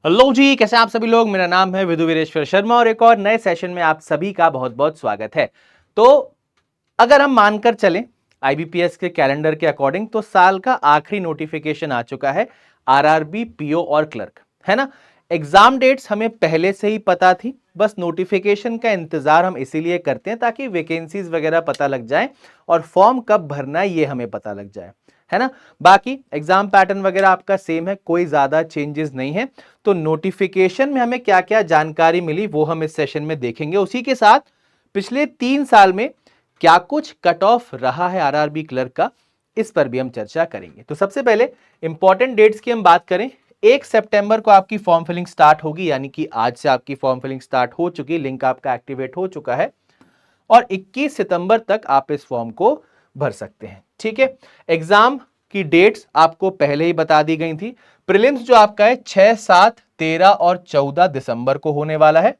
Hello जी, कैसे आप सभी लोग। मेरा नाम है विधु वीरेश्वर शर्मा और एक और नए सेशन में आप सभी का बहुत बहुत स्वागत है। तो अगर हम मानकर चलें आईबीपीएस के कैलेंडर के अकॉर्डिंग तो साल का आखिरी नोटिफिकेशन आ चुका है आरआरबी, पीओ और क्लर्क, है ना। एग्जाम डेट्स हमें पहले से ही पता थी, बस नोटिफिकेशन का इंतजार हम इसीलिए करते हैं ताकि वैकेंसीज वगैरह पता लग जाए और फॉर्म कब भरना है ये हमें पता लग जाए, है ना। बाकी एग्जाम पैटर्न वगैरह आपका सेम है, कोई ज्यादा चेंजेस नहीं है। तो नोटिफिकेशन में हमें क्या क्या जानकारी मिली वो हम इस सेशन में देखेंगे। उसी के साथ पिछले 3 साल में क्या कुछ कट ऑफ रहा है आरआरबी क्लर्क का, इस पर भी हम चर्चा करेंगे। तो सबसे पहले इंपॉर्टेंट डेट्स की हम बात करें। 1 सितंबर को आपकी फॉर्म फिलिंग स्टार्ट होगी, यानी कि आज से आपकी फॉर्म फिलिंग स्टार्ट हो चुकी, लिंक आपका एक्टिवेट हो चुका है और 21 सितंबर तक आप इस फॉर्म को भर सकते हैं। ठीक है, एग्जाम की डेट्स आपको पहले ही बता दी गई थी। प्रीलिम्स जो आपका है 6, 7, 13 और 14 दिसंबर को होने वाला है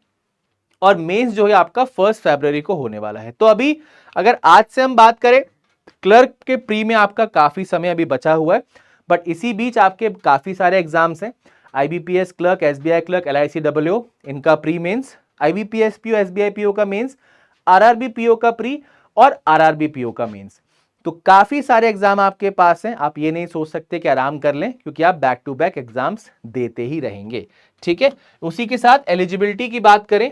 और मेंस जो है आपका 1 फरवरी को होने वाला है। तो अभी अगर आज से हम बात करें, क्लर्क के प्री में आपका काफी समय अभी बचा हुआ है, बट इसी बीच आपके काफी सारे एग्जाम्स हैं। IBPS clerk, SBI clerk, LIC W इनका pre mains, IBPS PO, SBI PO का मेंस, आरआरबी पीओ का प्री और आरआरबी पीओ का मेंस। तो काफी सारे एग्जाम आपके पास हैं, आप ये नहीं सोच सकते कि आराम कर लें, क्योंकि आप बैक टू बैक एग्जाम्स देते ही रहेंगे। ठीक है, उसी के साथ एलिजिबिलिटी की बात करें,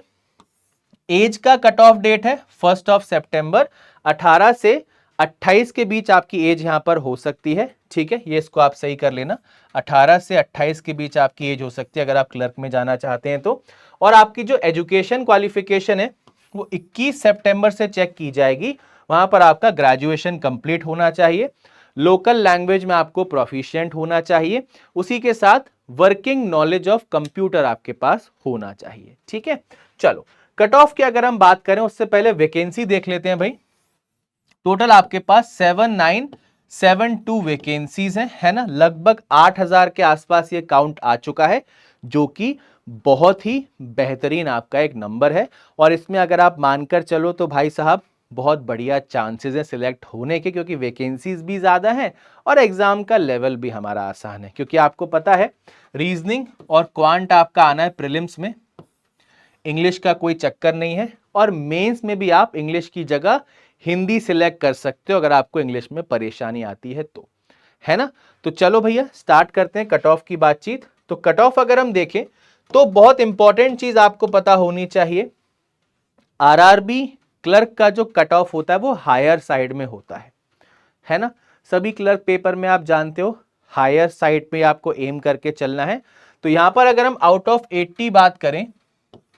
एज का कट ऑफ डेट है 1 सितंबर। 18 से 28 के बीच आपकी एज यहां पर हो सकती है। ठीक है, ये इसको आप सही कर लेना, 18 से 28 के बीच आपकी एज हो सकती है अगर आप क्लर्क में जाना चाहते हैं तो। और आपकी जो एजुकेशन क्वालिफिकेशन है वो 21 सितंबर से चेक की जाएगी, वहां पर आपका ग्रेजुएशन कंप्लीट होना चाहिए, लोकल लैंग्वेज में आपको प्रोफिशिएंट होना चाहिए, उसी के साथ वर्किंग नॉलेज ऑफ कंप्यूटर आपके पास होना चाहिए। ठीक है, चलो कट ऑफ की अगर हम बात करें उससे पहले वैकेंसी देख लेते हैं भाई। टोटल आपके पास 7972 वैकेंसीज हैं, है ना। लगभग 8000 के आसपास ये काउंट आ चुका है, जो कि बहुत ही बेहतरीन आपका एक नंबर है। और इसमें अगर आप मानकर चलो तो भाई साहब बहुत बढ़िया चांसेस हैं सिलेक्ट होने के, क्योंकि वैकेंसीज भी ज्यादा हैं और एग्जाम का लेवल भी हमारा आसान है। क्योंकि आपको पता है रीजनिंग और क्वांट आपका आना है प्रीलिम्स में, इंग्लिश का कोई चक्कर नहीं है, और मेंस में भी आप इंग्लिश की जगह हिंदी सिलेक्ट कर सकते हो अगर आपको इंग्लिश में परेशानी आती है तो, है ना। तो चलो भैया स्टार्ट करते हैं कट ऑफ की बातचीत। तो कट ऑफ अगर हम देखें तो बहुत इंपॉर्टेंट चीज आपको पता होनी चाहिए, आरआरबी क्लर्क का जो कट ऑफ होता है वो हायर साइड में होता है ना। सभी क्लर्क पेपर में आप जानते हो हायर साइड पे आपको एम करके चलना है। तो यहां पर अगर हम आउट ऑफ 80 बात करें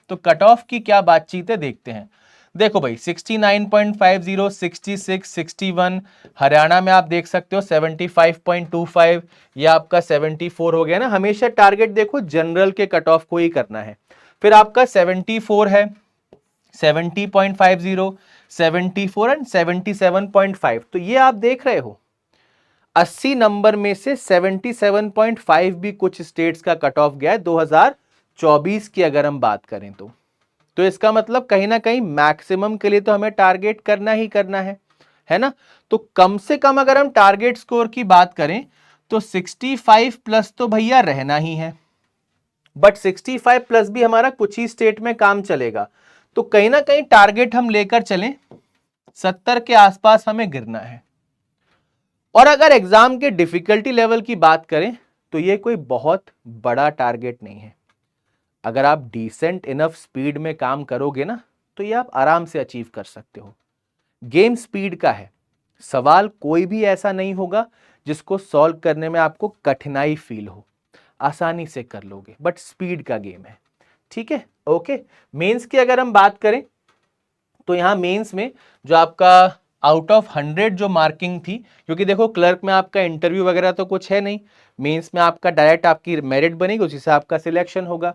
तो कट ऑफ की क्या बातचीत है देखते हैं। देखो भाई 69.50, 66, 61, हरियाणा में आप देख सकते हो 75.25, ये आपका 74 हो गया ना। हमेशा टारगेट देखो जनरल के कट ऑफ को ही करना है। फिर आपका 74 है, 70.50, 74 एंड 77.5। तो ये आप देख रहे हो 80 नंबर में से 77.5 भी कुछ स्टेट्स का कट ऑफ गया है 2024 की अगर हम बात करें तो इसका मतलब कहीं ना कहीं मैक्सिमम के लिए तो हमें टारगेट करना ही करना है ना। तो कम से कम अगर हम टारगेट स्कोर की बात करें तो 65 प्लस तो भैया रहना ही है, बट 65 प्लस भी हमारा कुछ ही स्टेट में काम चलेगा। तो कहीं ना कहीं टारगेट हम लेकर चलें 70 के आसपास हमें गिरना है। और अगर एग्जाम के डिफिकल्टी लेवल की बात करें तो ये कोई बहुत बड़ा टारगेट नहीं है। अगर आप डिसेंट इनफ स्पीड में काम करोगे ना तो ये आप आराम से अचीव कर सकते हो। गेम स्पीड का है, सवाल कोई भी ऐसा नहीं होगा जिसको सॉल्व करने में आपको कठिनाई फील हो, आसानी से कर लोगे, बट स्पीड का गेम है। ठीक है, ओके। मेंस की अगर हम बात करें तो यहां मेंस में जो आपका आउट ऑफ 100 जो मार्किंग थी, क्योंकि देखो क्लर्क में आपका इंटरव्यू वगैरह तो कुछ है नहीं, मेंस में आपका डायरेक्ट आपकी मेरिट बनेगी, उसी से आपका सिलेक्शन होगा।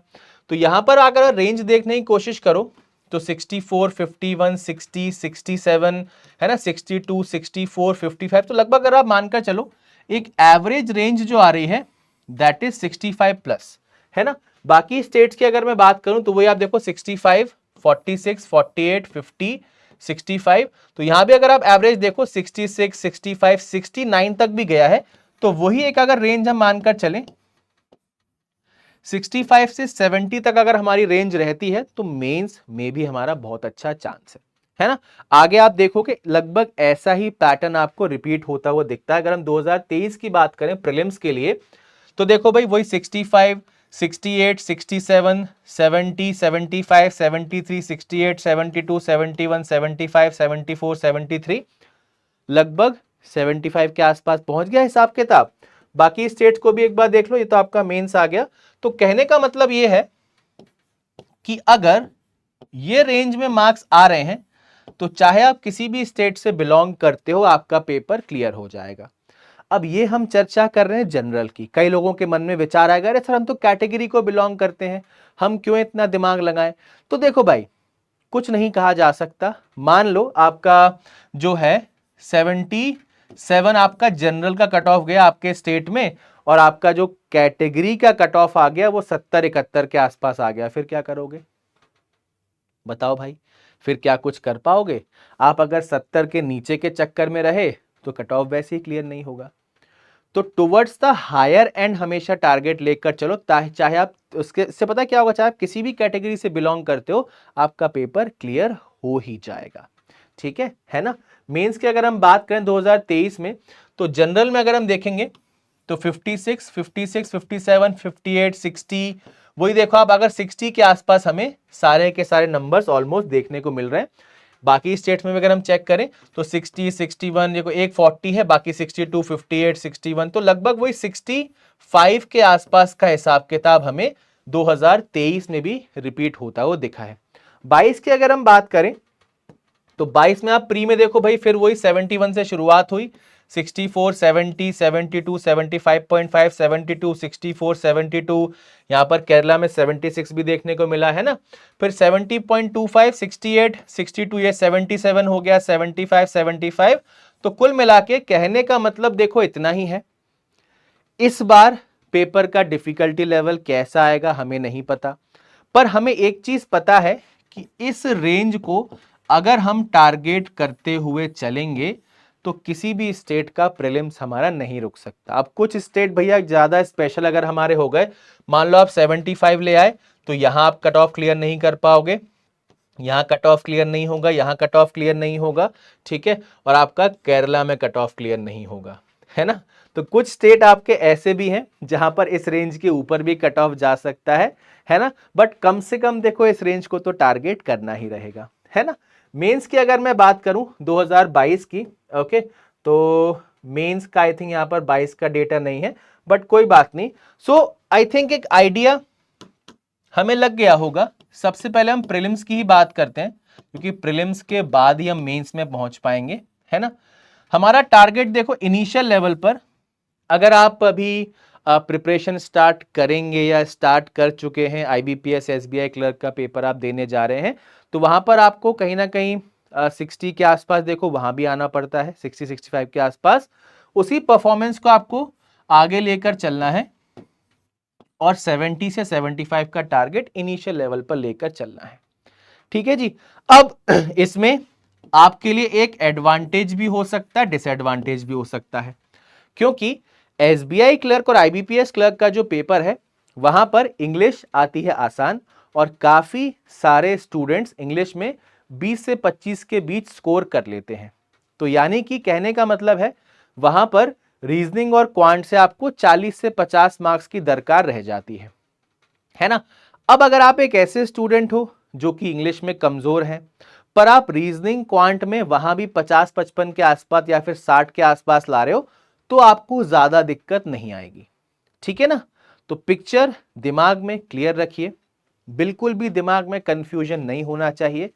तो यहां पर अगर रेंज देखने की कोशिश करो तो 64, 51, 60, 67, है ना, 62, 64, 55। तो लगभग अगर आप मानकर चलो एक एवरेज रेंज जो आ रही है दैट इज 65 प्लस, है ना। बाकी स्टेट्स की अगर मैं बात करूं तो वही आप देखो 65, 46, 48, 50, 65। तो यहां भी अगर आप एवरेज देखो 66, 65, 69 तक भी गया है। तो वही एक अगर रेंज हम मानकर चलें 65 से 70 तक अगर हमारी रेंज रहती है तो मेंस में भी हमारा बहुत अच्छा चांस है ना। आगे आप देखोगे लगभग ऐसा ही पैटर्न आपको रिपीट होता हुआ दिखता है। अगर हम 2023 की बात करें प्रीलिम्स के लिए तो देखो भाई वही 65, 68, 67, 70, 75, 73, 68, 72, 71, 75, 74, 73, लगभग 75 के आसपास पहुंच गया हिसाब किताब। बाकी स्टेट्स को भी एक बार देख लो, ये तो आपका मेंस आ गया। तो कहने का मतलब ये है कि अगर ये रेंज में मार्क्स आ रहे हैं तो चाहे आप किसी भी स्टेट से बिलोंग करते हो आपका पेपर क्लियर हो जाएगा। अब ये हम चर्चा कर रहे हैं जनरल की। कई लोगों के मन में विचार आएगा, अरे सर हम तो कैटेगरी को बिलोंग करते हैं, हम क्यों इतना दिमाग लगाएं। तो देखो भाई कुछ नहीं कहा जा सकता। मान लो आपका जो है 77 आपका जनरल का कट ऑफ गया आपके स्टेट में और आपका जो कैटेगरी का कट ऑफ आ गया वो 70-71 के आसपास आ गया, फिर क्या करोगे बताओ भाई। फिर क्या कुछ कर पाओगे आप? अगर 70 के नीचे के चक्कर में रहे तो कट ऑफ वैसे ही क्लियर नहीं होगा। तो टुवर्ड्स द हायर एंड हमेशा टारगेट लेकर चलो, चाहे आप उसके से पता क्या होगा, चाहे आप किसी भी कैटेगरी से बिलोंग करते हो आपका पेपर क्लियर हो ही जाएगा। ठीक है ना। मेंस की अगर हम बात करें 2023 में तो जनरल में अगर हम देखेंगे तो 56, 56, 57, 58, 60, वही देखो आप अगर 60 के आसपास हमें सारे के सारे नंबर्स ऑलमोस्ट देखने को मिल रहे हैं। बाकी स्टेट्स में भी अगर हम चेक करें तो 60, 61, देखो एक 40 है, बाकी 62, 58, 61, तो लगभग वही 65 के आसपास का हिसाब किताब हमें 2023 में भी रिपीट होता हुआ दिखा है। 22 की अगर हम बात करें तो 22 में आप प्री में देखो भाई फिर वही 71 से शुरुआत हुई, 64, 70, 72, 75.5, 72, 64, 72, यहां पर केरला में 76 भी देखने को मिला है ना। फिर 70.25, 68, 62, ये 77 हो गया, 75, 75। तो कुल मिला के कहने का मतलब देखो इतना ही है। इस बार पेपर का डिफिकल्टी लेवल कैसा आएगा हमें नहीं पता, पर हमें एक चीज पता है कि इस रेंज को अगर हम टारगेट करते हुए चलेंगे तो किसी भी स्टेट का प्रीलिम्स हमारा नहीं रुक सकता। अब कुछ स्टेट भैया ज्यादा स्पेशल अगर हमारे हो गए, मान लो आप 75 ले आए तो यहां आप कट ऑफ क्लियर नहीं कर पाओगे, यहां कट ऑफ क्लियर नहीं होगा, यहां कट ऑफ क्लियर नहीं होगा, ठीक है, और आपका केरला में कट ऑफ क्लियर नहीं होगा, है ना। तो कुछ स्टेट आपके ऐसे भी हैं जहां पर इस रेंज के ऊपर भी कट ऑफ जा सकता है ना। बट कम से कम देखो इस रेंज को तो टारगेट करना ही रहेगा, है ना। मेंस की अगर मैं बात करूं 2022 की, ओके, तो मेंस का आई थिंक यहां पर 22 का डेटा नहीं है, बट कोई बात नहीं। सो आई थिंक एक आइडिया हमें लग गया होगा। सबसे पहले हम प्रीलिम्स की ही बात करते हैं क्योंकि प्रीलिम्स के बाद ही हम मेंस में पहुंच पाएंगे, है ना। हमारा टारगेट देखो इनिशियल लेवल पर, अगर आप अभी प्रिपरेशन स्टार्ट करेंगे या स्टार्ट कर चुके हैं, आईबीपीएस एसबीआई क्लर्क का पेपर आप देने जा रहे हैं, तो वहां पर आपको कहीं ना कहीं 60 के आसपास देखो वहां भी आना पड़ता है, 60-65 के आसपास। उसी परफॉर्मेंस को आपको आगे लेकर चलना है और 70 से 75 का टारगेट इनिशियल लेवल पर लेकर चलना है। ठीक है जी। अब इसमें आपके लिए एक एडवांटेज भी हो सकता है, डिसएडवांटेज भी हो सकता है, क्योंकि एसबीआई क्लर्क और आईबीपीएस क्लर्क का जो पेपर है वहां पर इंग्लिश आती है आसान और काफी सारे स्टूडेंट्स इंग्लिश में 20 से 25 के बीच स्कोर कर लेते हैं। तो यानी कि कहने का मतलब है वहां पर रीजनिंग और क्वांट से आपको 40 से 50 मार्क्स की दरकार रह जाती है ना। अब अगर आप एक ऐसे स्टूडेंट हो जो कि इंग्लिश में कमजोर हैं पर आप रीजनिंग क्वांट में वहां भी 50-55 के आसपास या फिर 60 के आसपास ला रहे हो तो आपको ज्यादा दिक्कत नहीं आएगी, ठीक है ना। तो पिक्चर दिमाग में क्लियर रखिए, बिल्कुल भी दिमाग में कंफ्यूजन नहीं होना चाहिए,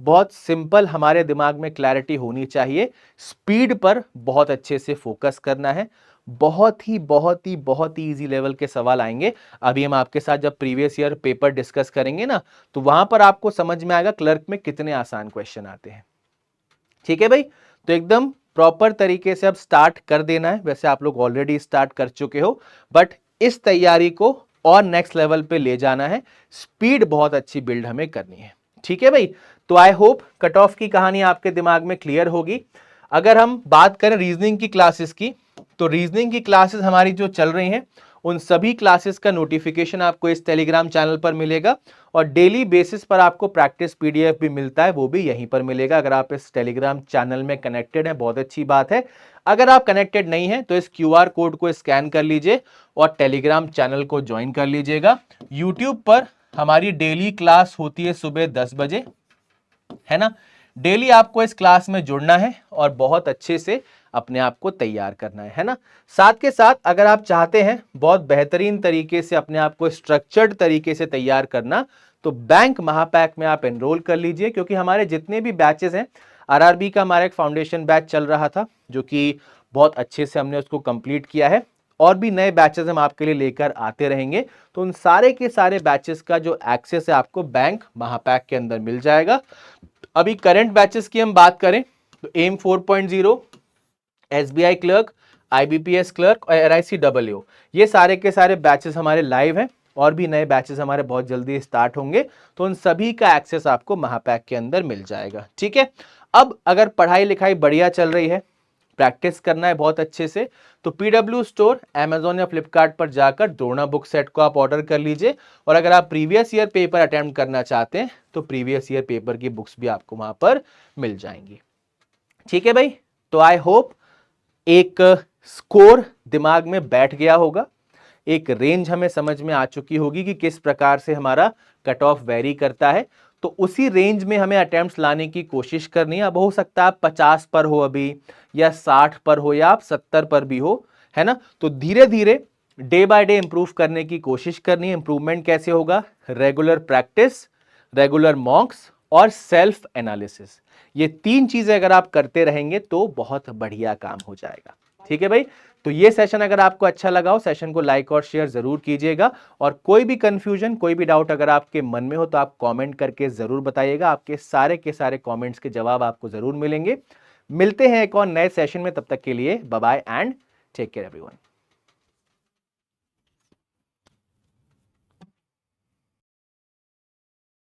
बहुत सिंपल हमारे दिमाग में क्लैरिटी होनी चाहिए, स्पीड पर बहुत अच्छे से फोकस करना है। बहुत ही इजी लेवल के सवाल आएंगे। अभी हम आपके साथ जब प्रीवियस ईयर पेपर डिस्कस करेंगे ना तो वहां पर आपको समझ में आएगा क्लर्क में कितने आसान क्वेश्चन आते हैं। ठीक है भाई, तो एकदम प्रॉपर तरीके से अब स्टार्ट कर देना है। वैसे आप लोग ऑलरेडी स्टार्ट कर चुके हो, बट इस तैयारी को और नेक्स्ट लेवल पे ले जाना है, स्पीड बहुत अच्छी बिल्ड हमें करनी है। ठीक है भाई, तो आई होप कट ऑफ की कहानी आपके दिमाग में क्लियर होगी। अगर हम बात करें रीजनिंग की क्लासेस की, तो रीजनिंग की क्लासेस हमारी जो चल रही हैं उन सभी क्लासेस का नोटिफिकेशन आपको इस टेलीग्राम चैनल पर मिलेगा और डेली बेसिस पर आपको प्रैक्टिस पीडीएफ भी मिलता है, वो भी यहीं पर मिलेगा। अगर आप इस टेलीग्राम चैनल में कनेक्टेड हैं, बहुत अच्छी बात है। अगर आप कनेक्टेड नहीं हैं तो इस क्यूआर कोड को स्कैन कर लीजिए और टेलीग्राम चैनल को ज्वाइन कर लीजिएगा। यूट्यूब पर हमारी डेली क्लास होती है सुबह 10 बजे, है ना। डेली आपको इस क्लास में जुड़ना है और बहुत अच्छे से अपने आप को तैयार करना है ना। साथ के साथ अगर आप चाहते हैं बहुत बेहतरीन तरीके से अपने आप को स्ट्रक्चर्ड तरीके से तैयार करना, तो बैंक महापैक में आप एनरोल कर लीजिए, क्योंकि हमारे जितने भी बैचेस हैं, आरआरबी का हमारा एक फाउंडेशन बैच चल रहा था जो कि बहुत अच्छे से हमने उसको कंप्लीट किया है, और भी नए बैचेस हम आपके लिए लेकर आते रहेंगे। तो उन सारे के सारे बैचेस का जो एक्सेस है आपको बैंक महापैक के अंदर मिल जाएगा। अभी करंट बैचेस की हम बात करें तो M 4.0, SBI clerk, IBPS clerk और RICAA, ये सारे के सारे बैचेस हमारे लाइव हैं और भी नए बैचेस हमारे बहुत जल्दी स्टार्ट होंगे। तो उन सभी का एक्सेस आपको महापैक के अंदर मिल जाएगा, ठीक है। अब अगर पढ़ाई लिखाई बढ़िया चल रही है, प्रैक्टिस करना है बहुत अच्छे से, तो पीडब्ल्यू स्टोर, अमेजोन या फ्लिपकार्ट पर जाकर द्रोणा बुक सेट को आप ऑर्डर कर लीजिए। और अगर आप प्रीवियस ईयर पेपर अटेम्प्ट करना चाहते हैं तो प्रीवियस ईयर पेपर की बुक्स भी आपको वहां पर मिल जाएंगी, ठीक है भाई। तो आई होप एक स्कोर दिमाग में बैठ गया होगा, एक रेंज हमें समझ में आ चुकी होगी कि किस प्रकार से हमारा कट ऑफ वेरी करता है। तो उसी रेंज में हमें अटेम्प्ट्स लाने की कोशिश करनी है। अब हो सकता है आप 50 पर हो अभी, या 60 पर हो, या आप 70 पर भी हो, है ना। तो धीरे धीरे डे बाय डे इंप्रूव करने की कोशिश करनी है। इंप्रूवमेंट कैसे होगा? रेगुलर प्रैक्टिस, रेगुलर मॉक्स और सेल्फ एनालिसिस, ये 3 चीजें अगर आप करते रहेंगे तो बहुत बढ़िया काम हो जाएगा, ठीक है भाई। तो ये सेशन अगर आपको अच्छा लगा हो, सेशन को लाइक और शेयर जरूर कीजिएगा। और कोई भी कंफ्यूजन, कोई भी डाउट अगर आपके मन में हो तो आप कमेंट करके जरूर बताइएगा। आपके सारे के सारे कमेंट्स के जवाब आपको जरूर मिलेंगे। मिलते हैं एक और नए सेशन में, तब तक के लिए bye bye and take care everyone.